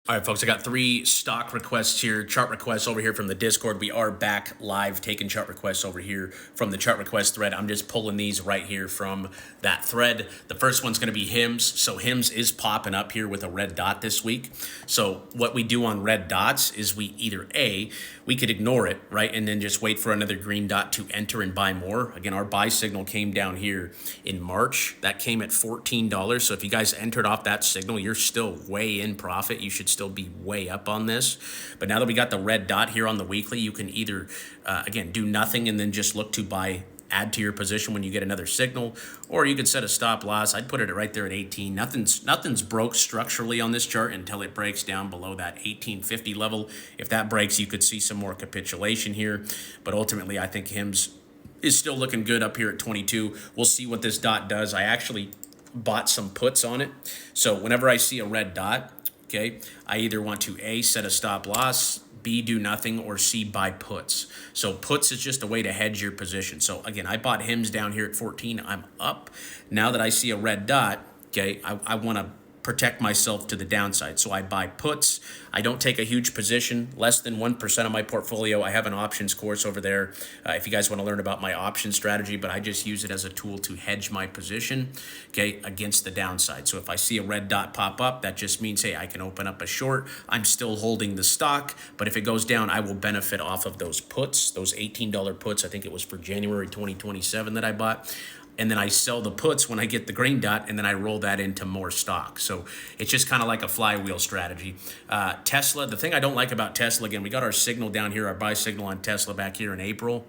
All right, folks, I got 3 stock requests here, chart requests over here from the Discord. We are back live taking chart requests over here from the chart request thread. I'm just pulling these right here from that thread. The first one's going to be HIMS. So HIMS is popping up here with a red dot this week. So what we do on red dots is we either we could ignore it, right, and then just wait for another green dot to enter and buy more. Again, our buy signal came down here in March. That came at $14. So if you guys entered off that signal, you're still way in profit. You should still be way up on this. But now that we got the red dot here on the weekly, you can either, again, do nothing and then just look to buy, add to your position when you get another signal, or you could set a stop loss. I'd put it right there at 18. Nothing's broke structurally on this chart until it breaks down below that 1850 level. If that breaks, you could see some more capitulation here. But ultimately, I think HIMS is still looking good up here at 22. We'll see what this dot does. I actually bought some puts on it. So whenever I see a red dot, okay, I either want to A, set a stop loss, B, do nothing, or C, buy puts. So puts is just a way to hedge your position. So again, I bought HIMS down here at 14. I'm up. Now that I see a red dot, okay, I want to protect myself to the downside. So I buy puts. I don't take a huge position, less than 1% of my portfolio. I have an options course over there if you guys want to learn about my option strategy, but I just use it as a tool to hedge my position, okay, against the downside. So if I see a red dot pop up, that just means, hey, I can open up a short. I'm still holding the stock, but if it goes down, I will benefit off of those puts, those $18 puts. I think it was for January 2027 that I bought. And then I sell the puts when I get the green dot, and then I roll that into more stock. So it's just kind of like a flywheel strategy. Tesla, the thing I don't like about Tesla, again, we got our signal down here, our buy signal on Tesla back here in April.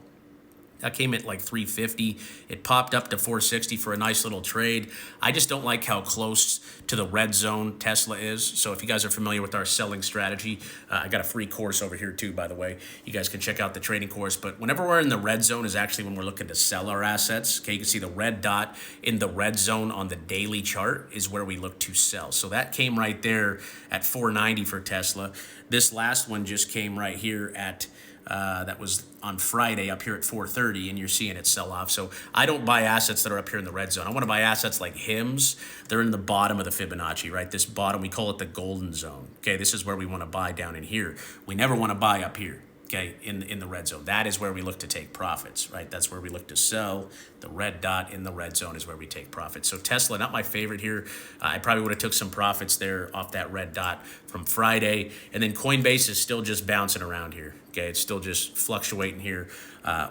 That came at like 350. It popped up to 460 for a nice little trade. I just don't like how close to the red zone Tesla is. So if you guys are familiar with our selling strategy, I got a free course over here too, by the way. You guys can check out the trading course. But whenever we're in the red zone is actually when we're looking to sell our assets. Okay, you can see the red dot in the red zone on the daily chart is where we look to sell. So that came right there at 490 for Tesla. This last one just came right here at that was on Friday up here at 430, and you're seeing it sell off. So I don't buy assets that are up here in the red zone. I want to buy assets like HIMS. They're in the bottom of the Fibonacci, right? This bottom, we call it the golden zone. Okay, this is where we want to buy down in here. We never want to buy up here. Okay, in the red zone. That is where we look to take profits, right? That's where we look to sell. The red dot in the red zone is where we take profits. So Tesla, not my favorite here. I probably would have took some profits there off that red dot from Friday. And then Coinbase is still just bouncing around here. Okay, it's still just fluctuating here,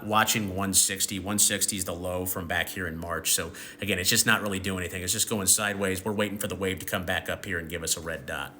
watching 160. 160 is the low from back here in March. So again, it's just not really doing anything. It's just going sideways. We're waiting for the wave to come back up here and give us a red dot.